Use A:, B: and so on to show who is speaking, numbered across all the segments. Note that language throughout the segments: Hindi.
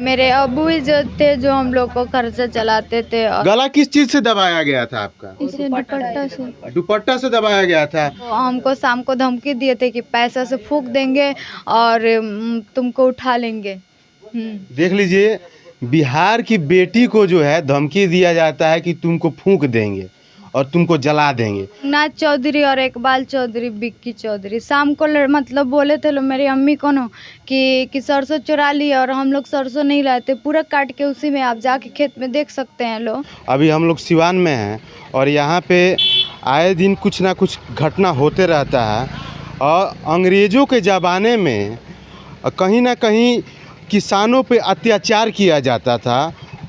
A: मेरे अब्बू ही जो थे जो हम लोग को खर्चा चलाते थे। और
B: गला किस चीज से दबाया गया था आपका?
A: इसे
B: दुपट्टा से दबाया गया था।
A: तो हमको शाम को धमकी दिए थे कि पैसा से फूंक देंगे और तुमको उठा लेंगे।
B: देख लीजिए, बिहार की बेटी को जो है धमकी दिया जाता है कि तुमको फूंक देंगे और तुमको जला देंगे।
A: नाज चौधरी और इकबाल चौधरी, बिक्की चौधरी शाम को मतलब बोले थे लोग मेरी अम्मी को ना कि सरसों चुरा लिए, और हम लोग सरसों नहीं लाए थे, पूरा काट के उसी में आप जाके खेत में देख सकते हैं लोग।
B: अभी हम लोग सिवान में हैं और यहाँ पे आए दिन कुछ ना कुछ घटना होते रहता है। और अंग्रेज़ों के ज़माने में कहीं ना कहीं किसानों पे अत्याचार किया जाता था।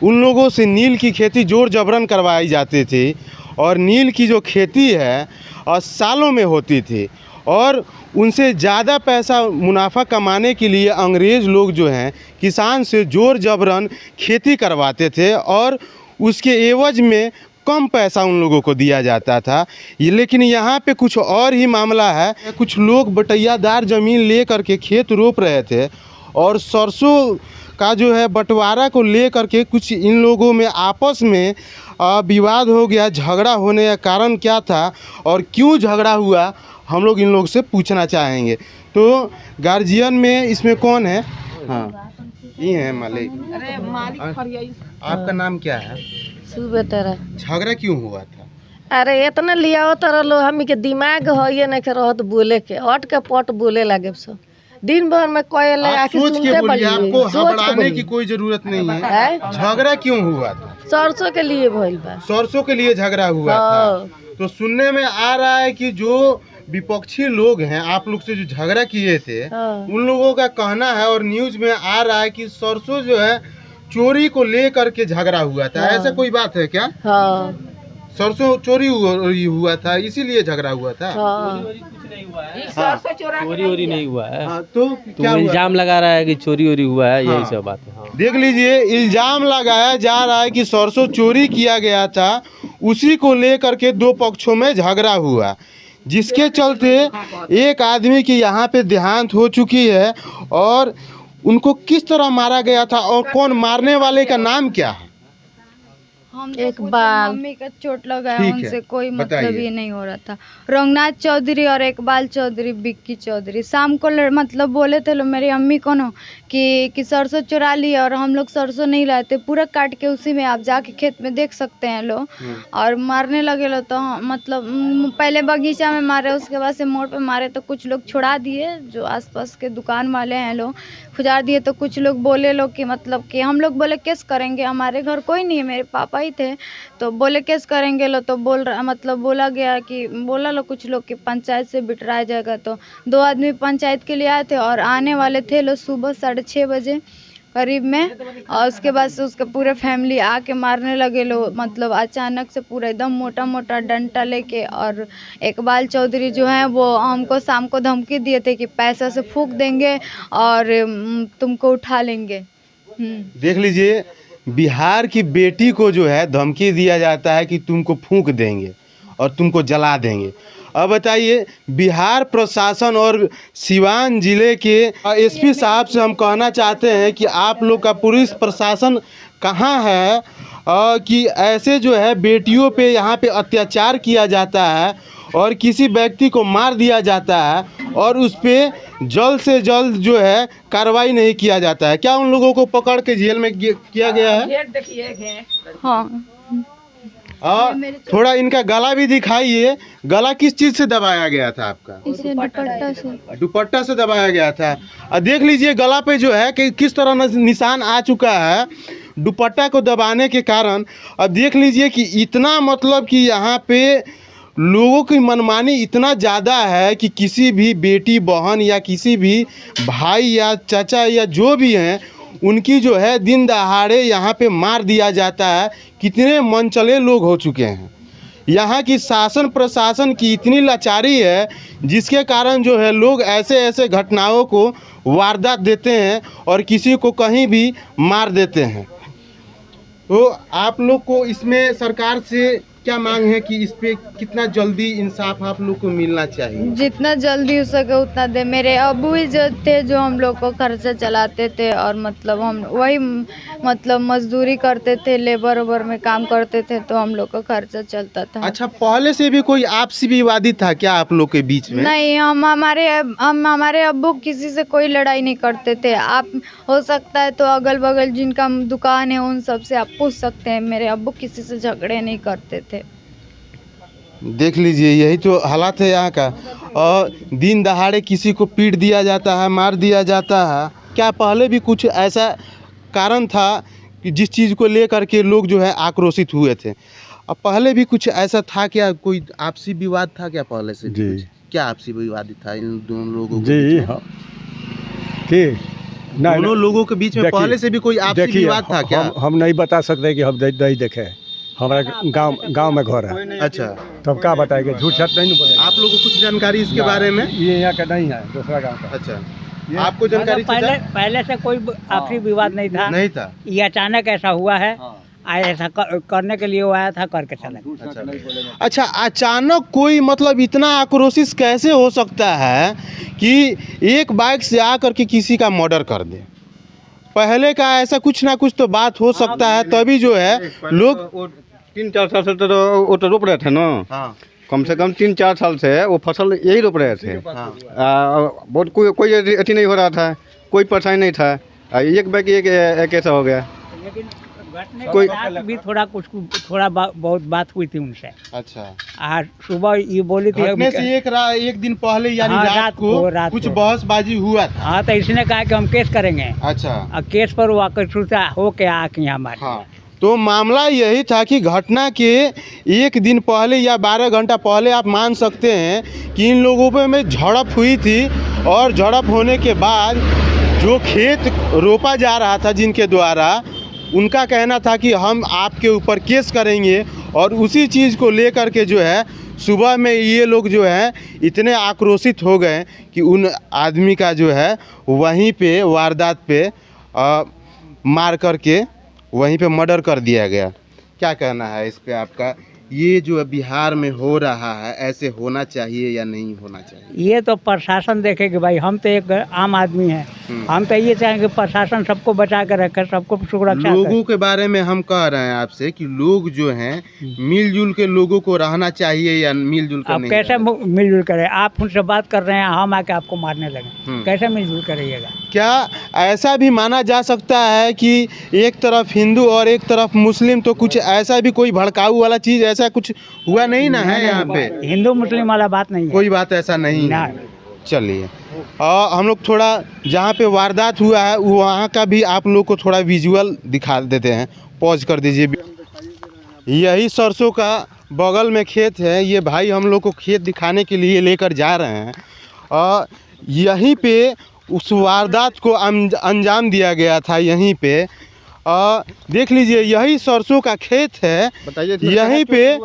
B: उन लोगों से नील की खेती जोर जबरन करवाई जाती थी और नील की जो खेती है सालों में होती थी और उनसे ज़्यादा पैसा मुनाफा कमाने के लिए अंग्रेज़ लोग जो हैं किसान से जोर जबरन खेती करवाते थे और उसके एवज में कम पैसा उन लोगों को दिया जाता था। लेकिन यहाँ पे कुछ और ही मामला है। कुछ लोग बटैयादार ज़मीन ले करके खेत रोप रहे थे और सरसों का जो है बंटवारा को ले करके कुछ इन लोगों में आपस में विवाद हो गया। झगड़ा होने का कारण क्या था और क्यों झगड़ा हुआ, हम लोग इन लोग से पूछना चाहेंगे। तो गार्जियन में इसमें कौन है? हाँ, ये है मालिक। आपका नाम क्या है?
C: सुबेतरा।
B: झगड़ा क्यों हुआ था?
C: अरे इतना लिया तरह लो हम के दिमाग है नहीं के रहत बोले के हट के पट बोले लगे सब दिन भर में कोई
B: सोच के बोलिए, आपको हबड़ाने की कोई जरूरत नहीं है। झगड़ा क्यों हुआ था?
C: सरसों के लिए भइल बा।
B: सरसों के लिए झगड़ा हुआ था। तो सुनने में आ रहा है कि जो विपक्षी लोग हैं आप लोग से जो झगड़ा किए थे उन लोगों का कहना है और न्यूज में आ रहा है कि सरसों जो है चोरी को लेकर के झगड़ा हुआ था। ऐसा कोई बात है क्या? सरसों चोरी हुआ था इसीलिए झगड़ा हुआ था।
D: चोरी वोरी नहीं हुआ है।
B: तो क्या
D: इल्जाम लगा रहा है कि चोरी वोरी हुआ है, यही सब बात है।
B: देख लीजिए, इल्जाम लगाया जा रहा है कि सरसों चोरी किया गया था, उसी को लेकर के दो पक्षों में झगड़ा हुआ, जिसके चलते एक आदमी की यहाँ पे देहांत हो चुकी है। और उनको किस तरह मारा गया था और कौन मारने वाले का नाम क्या है?
A: हम एक बार मम्मी का चोट लगा है, उनसे कोई मतलब ये नहीं हो रहा था। रंगनाथ चौधरी और इकबाल चौधरी, बिक्की चौधरी शाम को मतलब बोले थे लोग मेरी अम्मी को ना कि सरसों चुरा लिए, और हम लोग सरसों नहीं लाए थे, पूरा काट के उसी में आप जाके खेत में देख सकते हैं लोग। और मारने लगे लो तो मतलब पहले बगीचा में मारे, उसके बाद से मोड़ पे मारे। तो कुछ लोग छुड़ा दिए, जो आसपास के दुकान वाले हैं लोग खुजार दिए। तो कुछ लोग बोले लोग कि मतलब कि हम लोग बोले केस करेंगे, हमारे घर कोई नहीं है, मेरे पापा ही थे। तो बोले केस करेंगे लो, तो बोला गया कि बोला लो कुछ लोग कि पंचायत से बिटराया जाएगा। तो 2 आदमी पंचायत के लिए आए थे और आने वाले थे लोग सुबह 6:30 बजे करीब में। और उसके बाद से उसका पूरे फैमिली आके मारने लगे लोग, मतलब अचानक से पूरा एकदम मोटा मोटा डंडा लेके। और इकबाल चौधरी जो है वो हमको शाम को धमकी दिए थे कि पैसा से फूंक देंगे और तुमको उठा लेंगे।
B: देख लीजिए, बिहार की बेटी को जो है धमकी दिया जाता है कि तुमको फूंक देंगे और तुमको जला देंगे। अब बताइए, बिहार प्रशासन और सिवान जिले के एसपी साहब से हम कहना चाहते हैं कि आप लोग का पुलिस प्रशासन कहाँ है कि ऐसे जो है बेटियों पे यहाँ पे अत्याचार किया जाता है और किसी व्यक्ति को मार दिया जाता है और उस पर जल्द से जल्द जो है कार्रवाई नहीं किया जाता है। क्या उन लोगों को पकड़ के जेल में किया गया है?
A: हाँ।
B: थोड़ा इनका गला भी दिखाइए। गला किस चीज़ से दबाया गया था आपका?
A: इसे
B: दुपट्टा से दबाया गया था। देख लीजिए गला पे जो है कि किस तरह निशान आ चुका है दुपट्टा को दबाने के कारण। अब देख लीजिए कि इतना मतलब कि यहाँ पे लोगों की मनमानी इतना ज़्यादा है कि किसी भी बेटी बहन या किसी भी भाई या चाचा या जो भी हैं उनकी जो है दिन दहाड़े यहाँ पे मार दिया जाता है। कितने मनचले लोग हो चुके हैं। यहाँ की शासन प्रशासन की इतनी लाचारी है जिसके कारण जो है लोग ऐसे ऐसे घटनाओं को वारदात देते हैं और किसी को कहीं भी मार देते हैं। तो आप लोग को इसमें सरकार से क्या मांग है कि इस पे कितना जल्दी इंसाफ आप लोग को मिलना चाहिए?
A: जितना जल्दी हो सके उतना दे। मेरे अबू ही जो थे जो हम लोग को खर्चा चलाते थे, और मतलब हम वही मतलब मजदूरी करते थे, लेबर वेबर में काम करते थे, तो हम लोग का खर्चा चलता था।
B: अच्छा, पहले से भी कोई आपसी विवादित था क्या आप लोग के बीच में?
A: नहीं, हम हमारे अब्बू किसी से कोई लड़ाई नहीं करते थे। आप हो सकता है तो अगल बगल जिनका दुकान है उन सब से आप पूछ सकते हैं। मेरे अब्बू किसी से झगड़े नहीं करते थे।
B: देख लीजिए, यही तो हालात है यहाँ का। और दिन दहाड़े किसी को पीट दिया जाता है, मार दिया जाता है। क्या पहले भी कुछ ऐसा कारण था कि जिस चीज़ को लेकर के लोग जो है आक्रोशित हुए थे? अब पहले भी कुछ ऐसा था क्या? कोई आपसी विवाद था क्या पहले से?
E: जी।
B: क्या आपसी विवाद था इन दोनों लोगों के
E: जी
B: बीच में?
E: हाँ, कि
B: दोनों लोगों के बीच में
E: देखिए-
B: पहले से भी कोई आपसी
E: देखिए,
B: विवाद था क्या?
E: हम नहीं बता सकते कि हम नहीं देखे। हमारा गांव में घर है।
B: अच्छा,
E: तो हम क्या बताएंगे, झूठ सच नहीं बोलेंगे।
B: आप लोगों को कुछ जानकारी इसके बारे में?
E: ये यहाँ का नहीं है, दूसरा गांव का।
B: अच्छा, आपको जानकारी
F: पहले से कोई आपसी विवाद नहीं था।
B: नहीं था?
F: ये अचानक ऐसा हुआ है। ऐसा करने के लिए वो आया था, करके चला गया।
B: अच्छा, अचानक कोई मतलब इतना आक्रोशित कैसे हो सकता है कि एक बाइक से आकर के किसी का मर्डर कर दे? पहले का ऐसा कुछ ना कुछ तो बात हो सकता है, तभी जो है लोग
G: 3-4 साल से तो वो तो रोप रहे थे ना।
B: हाँ,
G: कम से कम 3-4 साल से वो फसल यही रोप रहे थे।
B: हाँ,
G: बहुत कोई अथी नहीं हो रहा था, कोई परेशानी नहीं था। एक बैग एक ऐसा हो गया।
F: कोई भी थोड़ा बहुत बात हुई थी उनसे।
B: अच्छा।
F: आज सुबह ये बोली थी
B: घटने से एक दिन पहले यानी
F: हाँ,
B: रात को कुछ बहसबाजी हुआ था।
F: हाँ, तो इसने कहा कि हम केस करेंगे।
B: अच्छा।
F: और केस पर वो हो के आके यहाँ हमारे।
B: हाँ, तो मामला यही था कि घटना के एक दिन पहले या 12 घंटा पहले आप मान सकते हैं कि इन लोगों में झड़प हुई थी। और झड़प होने के बाद जो खेत रोपा जा रहा था जिनके द्वारा, उनका कहना था कि हम आपके ऊपर केस करेंगे। और उसी चीज़ को लेकर के जो है सुबह में ये लोग जो है इतने आक्रोशित हो गए कि उन आदमी का जो है वहीं पे वारदात पे मार करके वहीं पे मर्डर कर दिया गया। क्या कहना है इस पे आपका? ये जो बिहार में हो रहा है, ऐसे होना चाहिए या नहीं होना चाहिए?
F: ये तो प्रशासन देखेगी भाई। हम तो एक आम आदमी हैं। हम तो ये चाहेंगे प्रशासन सबको बचा कर रखे, सबको सुरक्षा।
B: लोगों के बारे में हम कह रहे हैं आपसे कि लोग जो हैं मिलजुल के लोगों को रहना चाहिए या मिलजुल कर?
F: अब कैसे मिलजुल करें? आप उनसे बात कर रहे हैं, हम आके आपको मारने लगे, कैसे मिलजुल करिएगा?
B: क्या ऐसा भी माना जा सकता है कि एक तरफ हिंदू और एक तरफ मुस्लिम, तो कुछ ऐसा भी कोई भड़काऊ वाला चीज़ ऐसा कुछ हुआ नहीं ना है यहाँ पे?
F: हिंदू मुस्लिम वाला बात नहीं है।
B: कोई बात ऐसा नहीं है। चलिए, और हम लोग थोड़ा जहाँ पे वारदात हुआ है वहाँ का भी आप लोग को थोड़ा विजुअल दिखा देते हैं। पॉज कर दीजिए। यही सरसों का बगल में खेत है। ये भाई हम लोग को खेत दिखाने के लिए लेकर जा रहे हैं। और यहीं पे उस वारदात को अंजाम दिया गया था। यहीं पे देख लीजिए, यही सरसों का खेत है। यहीं पे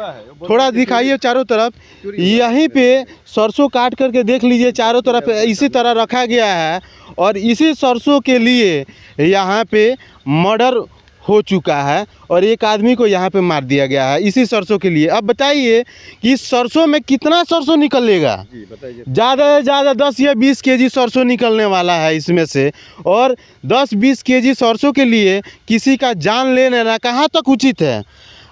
B: थोड़ा दिखाइए चारों तरफ। यहीं पे सरसों काट करके देख लीजिए, चारों तरफ इसी तरह रखा गया है। और इसी सरसों के लिए यहाँ पे मर्डर हो चुका है और एक आदमी को यहाँ पे मार दिया गया है इसी सरसों के लिए। अब बताइए कि इस सरसों में कितना सरसों निकलेगा? ज़्यादा से ज़्यादा 10 या 20 केजी सरसों निकलने वाला है इसमें से। और 10-20 केजी सरसों के लिए किसी का जान ले लेना कहाँ तक उचित है?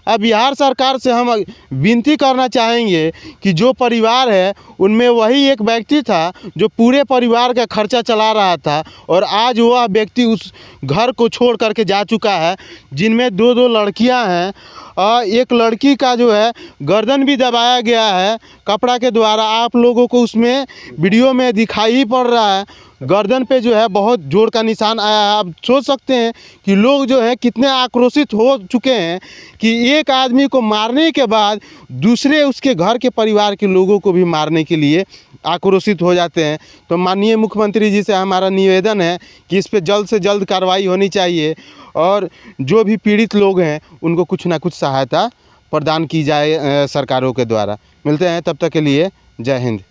B: अब बिहार सरकार से हम विनती करना चाहेंगे कि जो परिवार है उनमें वही एक व्यक्ति था जो पूरे परिवार का खर्चा चला रहा था, और आज वह व्यक्ति उस घर को छोड़ करके जा चुका है, जिनमें 2 लड़कियां हैं। और एक लड़की का जो है गर्दन भी दबाया गया है कपड़ा के द्वारा। आप लोगों को उसमें वीडियो में दिखाई ही पड़ रहा है, गर्दन पे जो है बहुत जोर का निशान आया है। आप सोच सकते हैं कि लोग जो है कितने आक्रोशित हो चुके हैं कि एक आदमी को मारने के बाद दूसरे उसके घर के परिवार के लोगों को भी मारने के लिए आक्रोशित हो जाते हैं। तो माननीय मुख्यमंत्री जी से हमारा निवेदन है कि इस पे जल्द से जल्द कार्रवाई होनी चाहिए और जो भी पीड़ित लोग हैं उनको कुछ ना कुछ सहायता प्रदान की जाए सरकारों के द्वारा। मिलते हैं, तब तक के लिए जय हिंद।